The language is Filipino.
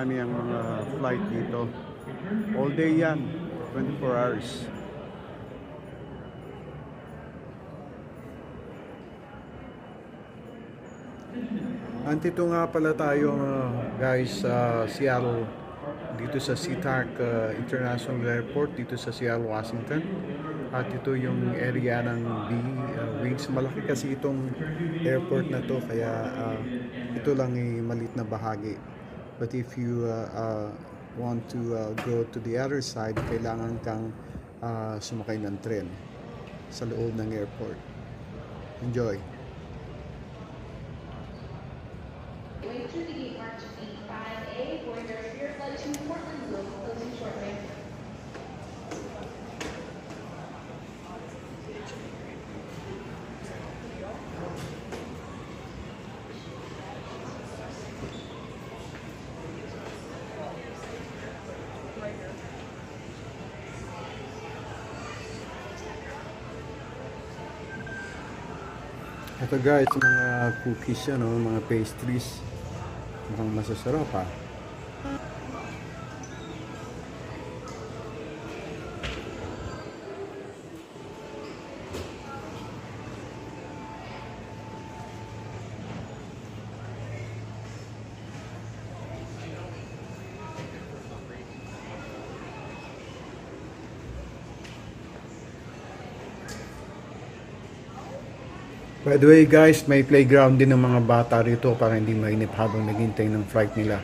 marami ang mga flight dito. All day yan, 24 hours. Andito nga pala tayo guys sa Seattle, dito sa SeaTac International Airport dito sa Seattle, Washington. At ito yung area ng wings. Malaki kasi itong airport na to, kaya ito lang ay malit na bahagi. But if you want to go to the other side, kailangan kang sumakay ng tren sa loob ng airport. Enjoy! Way to the gate march 85A for your Spirit flight to Portland will be closing shortly. Ito guys, mga cookies yan, mga pastries. Mukhang masasarap ha. By the way guys, may playground din ng mga bata rito para hindi mainip habang naghintay ng flight nila.